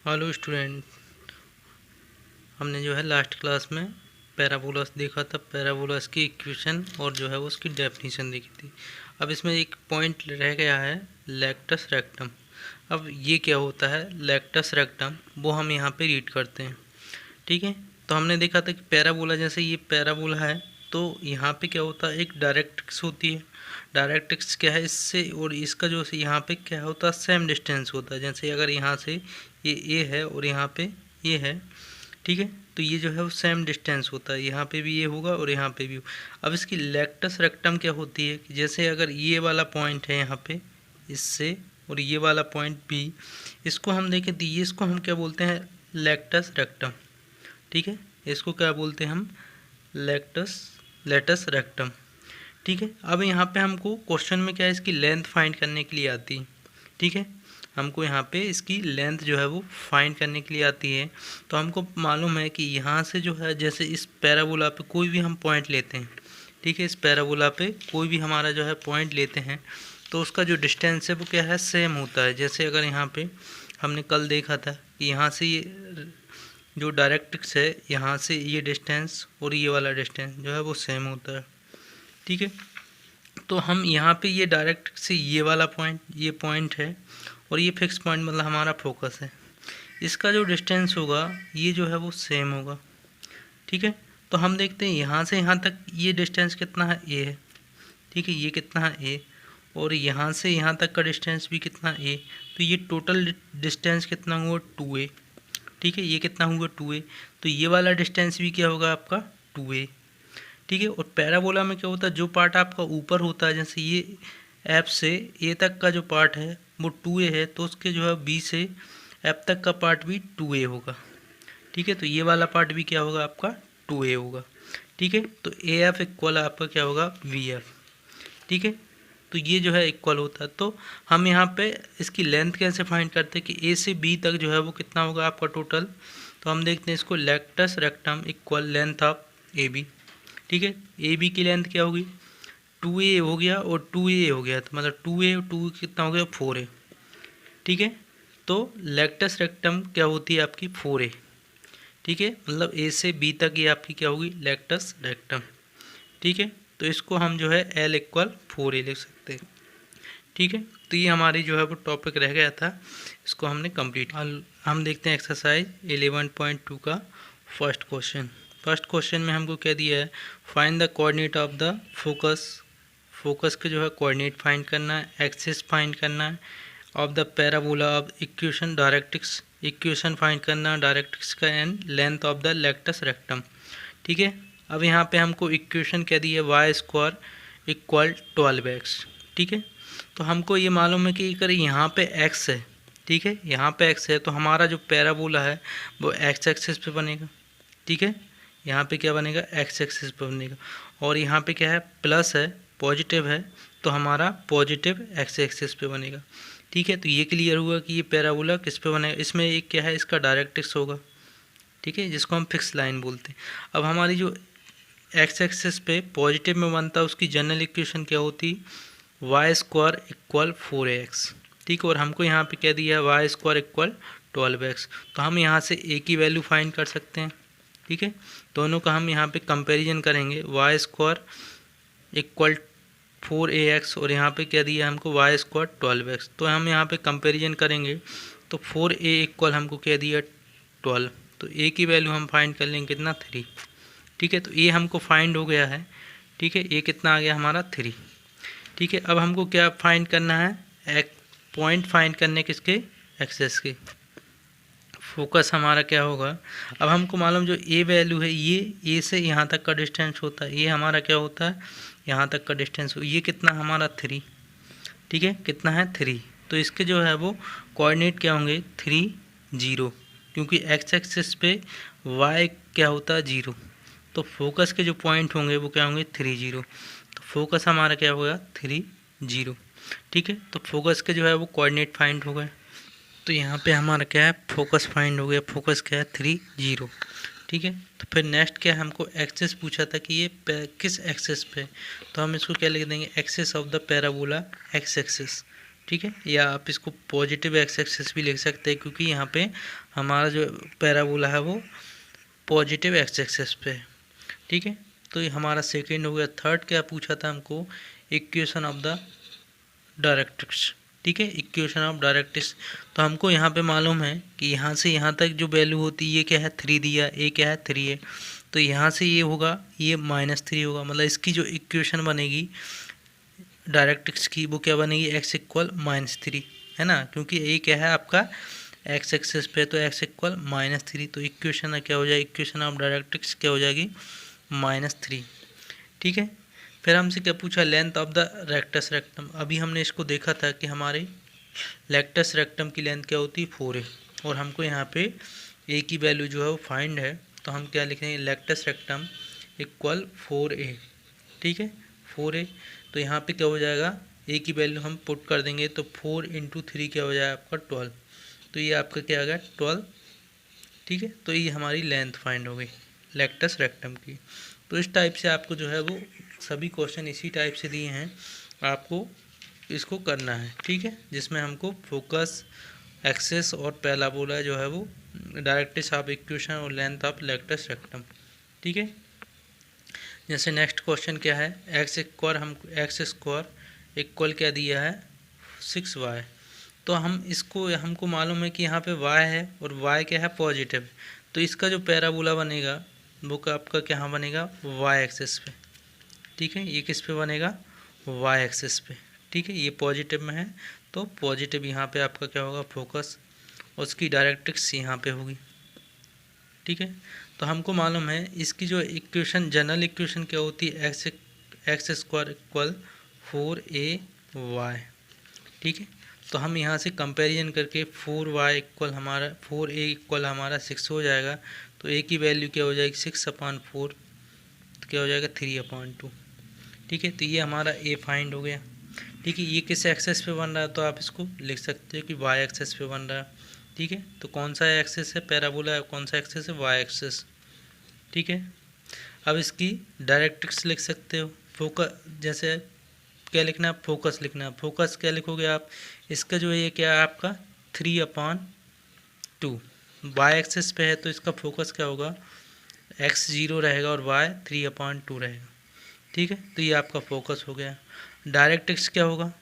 Hello student, हमने जो है लास्ट क्लास में पैराबोलास देखा था। पैराबोलास की इक्वेशन और जो है वो उसकी डेफिनेशन देखी थी। अब इसमें एक पॉइंट रह गया है, लेक्टस रेक्टम। अब ये क्या होता है लेक्टस रेक्टम, वो हम यहाँ पे रीड करते हैं। ठीक है, तो हमने देखा था कि पैराबोला, जैसे ये पैराबोला है तो यहाँ पे क्या होता है, एक डायरेक्ट्रिक्स होती है। डायरेक्ट्रिक्स क्या है, इससे और इसका जो यहाँ पे क्या होता है, सेम डिस्टेंस होता है। जैसे अगर यहाँ से ये ए है और यहाँ पे ये है, ठीक है, तो ये जो है वो सेम डिस्टेंस होता है। यहाँ पे भी ये होगा और यहाँ पे भी। अब इसकी लेक्टस रेक्टम क्या होती है कि जैसे अगर ये वाला पॉइंट है यहाँ पे इससे, और ये वाला पॉइंट भी, इसको हम देखें तो ये, इसको हम क्या बोलते हैं, लेक्टस रेक्टम। ठीक है, इसको क्या बोलते हैं हम, लेटस रेक्टम। ठीक है, अब यहाँ पे हमको क्वेश्चन में क्या है, इसकी लेंथ फाइंड करने के लिए आती है। ठीक है, हमको यहाँ पे इसकी लेंथ जो है वो फाइंड करने के लिए आती है। तो हमको मालूम है कि यहाँ से जो है, जैसे इस पैराबोला पे कोई भी हम पॉइंट लेते हैं, ठीक है, इस पैराबोला पे कोई भी हमारा जो है पॉइंट लेते हैं तो उसका जो डिस्टेंस है वो क्या है, सेम होता है। जैसे अगर यहाँ पे हमने कल देखा था कि यहाँ से ये जो डायरेक्ट्रिक्स है, यहाँ से ये डिस्टेंस और ये वाला डिस्टेंस जो है वो सेम होता है। ठीक है, तो हम यहाँ पे ये डायरेक्ट्रिक्स से ये वाला पॉइंट, ये पॉइंट है और ये फिक्स पॉइंट मतलब हमारा फोकस है, इसका जो डिस्टेंस होगा ये जो है वो सेम होगा। ठीक है, तो हम देखते हैं यहाँ से यहाँ तक ये डिस्टेंस कितना है, ए है। ठीक है, ये कितना है, ए, और यहाँ से यहाँ तक का डिस्टेंस भी कितना है, ए। तो ये टोटल डिस्टेंस कितना हुआ, 2a। ठीक है, ये कितना हुआ, 2a। तो ये वाला डिस्टेंस भी क्या होगा आपका, 2a। ठीक है, और पैराबोला में क्या होता है, जो पार्ट आपका ऊपर होता है, जैसे ये एफ से ए तक का जो पार्ट है वो 2a है, तो उसके जो है बी से एफ तक का पार्ट भी 2a होगा। ठीक है, तो ये वाला पार्ट भी क्या होगा आपका, 2a होगा। ठीक है, तो ए एफ इक्वल आपका क्या होगा, वी एफ। ठीक है, तो ये जो है इक्वल होता है। तो हम यहाँ पे इसकी लेंथ कैसे फाइंड करते हैं कि ए से बी तक जो है वो कितना होगा आपका टोटल। तो हम देखते हैं इसको, latus rectum equal length of A B. ठीक है, ए बी की लेंथ क्या होगी, 2a हो गया और 2a हो गया, तो मतलब 2a 2 कितना हो गया, 4a। ठीक है, तो लेक्टस रेक्टम क्या होती है आपकी, 4a। ठीक है, मतलब ए से बी तक ये आपकी क्या होगी, लेक्टस रेक्टम। ठीक है, तो इसको हम जो है एल इक्वल 4a लिख सकते हैं। ठीक है, तो ये हमारी जो है वो टॉपिक रह गया था, इसको हमने कंप्लीट। हम देखते हैं एक्सरसाइज 11.2 का फर्स्ट क्वेश्चन। फर्स्ट क्वेश्चन में हमको क्या दिया है, find the coordinate of the focus. Focus के जो है कोऑर्डिनेट फाइंड करना है, एक्सिस फाइंड करना है, of the parabola of equation directrix, equation find करना है डायरेक्ट्रिक्स का, and length of the latus rectum. ठीक है, अब यहाँ पे हमको इक्वेशन क्या दी है, वाई स्क्वायर इक्वल 12x। ठीक है, तो हमको ये मालूम है कि अगर यहाँ पे x है, ठीक है, यहाँ पे x है, तो हमारा जो पैराबोला है वो x एक्सिस पे बनेगा। ठीक है, यहाँ पे क्या बनेगा, x एक्सिस पे बनेगा, और यहाँ पे क्या है, प्लस है, पॉजिटिव है, तो हमारा पॉजिटिव x एक्सिस पे बनेगा। ठीक है, तो ये क्लियर हुआ कि ये पैराबोला किस पे बनेगा, इसमें एक क्या है, इसका डायरेक्ट्रिक्स होगा। ठीक है, जिसको हम फिक्स लाइन बोलते हैं। अब हमारी जो एक्स एक्सिस पे पॉजिटिव में बनता है उसकी जनरल इक्वेशन क्या होती, वाई स्क्वायर इक्वल 4x। ठीक है, और हमको यहाँ पे क्या दिया है, वाई स्क्वायर इक्वल 12x। तो हम यहाँ से a की वैल्यू फाइंड कर सकते हैं। ठीक है, दोनों का हम यहाँ पे कंपैरिजन करेंगे, वाई स्क्वायर इक्वल 4ax और यहाँ पे क्या दिया हमको, वाई स्क्वायर 12x। तो हम यहाँ पे कंपैरिजन करेंगे तो 4a इक्वल हमको क्या दिया, 12। तो a की वैल्यू हम फाइंड कर लेंगे कितना, 3। ठीक है, तो ये हमको फाइंड हो गया है। ठीक है, ये कितना आ गया हमारा, 3। ठीक है, अब हमको क्या फाइंड करना है, एक पॉइंट फाइंड करने किसके, एक्सेस के। फोकस हमारा क्या होगा, अब हमको मालूम जो ए वैल्यू है, ये ए से यहाँ तक का डिस्टेंस होता है, ये हमारा क्या होता है, यहाँ तक का डिस्टेंस, ये कितना हमारा, 3। ठीक है, कितना है, 3। तो इसके जो है वो कोऑर्डिनेट क्या होंगे, 3 0, क्योंकि एक्स एक्सिस पे वाई क्या होता है, 0। तो फोकस के जो पॉइंट होंगे वो क्या होंगे, 3 0। तो फोकस हमारा क्या होगा, 3 0। ठीक है, तो फोकस के जो है वो कोऑर्डिनेट फाइंड हो गए। तो यहाँ पे हमारा क्या है, फोकस फाइंड हो गया, फोकस क्या है, 3 0। ठीक है, तो फिर नेक्स्ट क्या, हमको एक्सेस पूछा था कि ये किस एक्सेस पे, तो हम इसको क्या लिख देंगे, axis of the parabola x axis. ठीक है, या आप इसको पॉजिटिव एक्स एक्सिस भी लिख सकते हैं, क्योंकि यहाँ पे हमारा जो पैराबोला है वो पॉजिटिव एक्स एक्सिस पे है। ठीक है, तो ये हमारा सेकेंड हो गया। थर्ड क्या पूछा था हमको, इक्वेशन ऑफ द डायरेक्ट्रिक्स। ठीक है, इक्वेशन ऑफ डायरेक्ट्रिक्स। तो हमको यहाँ पे मालूम है कि यहाँ से यहाँ तक जो वैल्यू होती है, ये क्या है 3 दिया, ये क्या है 3 है, तो यहाँ से ये होगा, ये -3 होगा, मतलब इसकी जो इक्वेशन बनेगी डायरेक्ट्रिक्स की वो क्या बनेगी, x इक्वल -3, है ना, क्योंकि ये क्या है आपका x एक्सेस पे, तो x इक्वल -3, तो इक्वेशन क्या हो जाएगी, इक्वेशन ऑफ डायरेक्ट्रिक्स क्या हो जाएगी, -3। ठीक है, फिर हमसे क्या पूछा, length of the rectus rectum. अभी हमने इसको देखा था कि हमारे रेक्टस रेक्टम की लेंथ क्या होती है 4a, और हमको यहाँ पे a की वैल्यू जो है वो फाइंड है, तो हम क्या लिखेंगे, रेक्टस रेक्टम इक्वल 4a। ठीक है, 4a, तो यहाँ पे क्या हो जाएगा, a की वैल्यू हम पुट कर देंगे, तो 4 × 3 क्या हो जाएगा आपका 12, तो ये आपका क्या आ गया 12। ठीक है, तो ये हमारी लेंथ फाइंड हो गई रेक्टस रेक्टम की। तो इस टाइप से आपको जो है वो सभी क्वेश्चन इसी टाइप से दिए हैं, आपको इसको करना है। ठीक है, जिसमें हमको फोकस, एक्सेस और पैराबोला जो है वो डायरेक्ट्रिक्स ऑफ इक्वेशन और लेंथ ऑफ रेक्टस रेक्टम। ठीक है, जैसे नेक्स्ट क्वेश्चन क्या है, एक्स स्क्वायर इक्वल क्या दिया है 6y। तो हम इसको, हमको मालूम है कि यहाँ पे y है और y क्या है पॉजिटिव, तो इसका जो पैराबोला बनेगा वो आपका क्या बनेगा y एक्सिस पे। ठीक है, ये किस पे बनेगा, y एक्सिस पे। ठीक है, ये पॉजिटिव में है, तो पॉजिटिव यहाँ पे आपका क्या होगा फोकस, उसकी डायरेक्ट्रिक्स यहाँ पे होगी। ठीक है, तो हमको मालूम है इसकी जो इक्वेशन, जनरल इक्वेशन क्या होती है, एक्स स्क्वायर इक्वल 4ay। ठीक है, तो हम यहाँ से कंपैरिजन करके 4a इक्वल हमारा 6 हो जाएगा, तो a की वैल्यू क्या हो जाएगी 6/4, तो क्या हो जाएगा 3/2। ठीक है, तो ये हमारा a फाइंड हो गया। ठीक है, ये किस एक्सेस पे बन रहा है, तो आप इसको लिख सकते हो कि y एक्सेस पे बन रहा है। ठीक है, तो कौन सा एक्सेस है पैराबोला, कौन सा एक्सेस है y एक्सेस। ठीक है, अब इसकी डायरेक्ट्रिक्स लिख सकते हो, फोकस, जैसे क्या लिखना है, फोकस लिखना है। फोकस क्या लिखोगे आप, इसका जो ये क्या है आपका 3/2, y एक्सेस पे है, तो इसका फोकस क्या होगा, x 0 रहेगा और y 3/2 रहेगा। ठीक है, तो ये आपका फोकस हो गया। डायरेक्ट्रिक्स क्या होगा,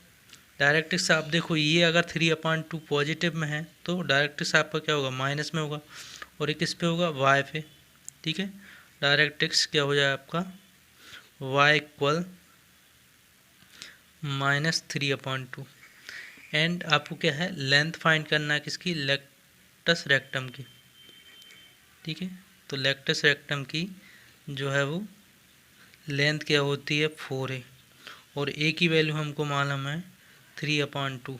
डायरेक्ट्रिक्स आप देखो, ये अगर 3/2 पॉजिटिव में है तो डायरेक्ट्रिक्स आपका क्या होगा माइनस में होगा, और ये किस पे होगा y पे। ठीक है, डायरेक्ट्रिक्स क्या हो जाए आपका y इक्वल -3/2। एंड आपको क्या है लेंथ फाइंड करना है किसकी, रेक्टस रेक्टम की। ठीक है, तो रेक्टस रेक्टम की जो है वो लेंथ क्या होती है 4a, और a की वैल्यू हमको मालूम है 3/2।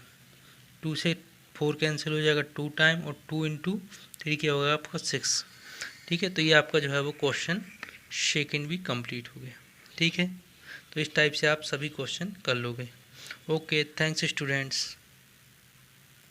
2 से 4 कैंसिल हो जाएगा 2 टाइम, और 2 × 3 क्या होगा आपका 6। ठीक है, तो ये आपका जो है वो क्वेश्चन सेकंड भी कंप्लीट हो गया। ठीक है, तो इस टाइप से आप सभी क्वेश्चन कर लोगे। Okay, thanks students.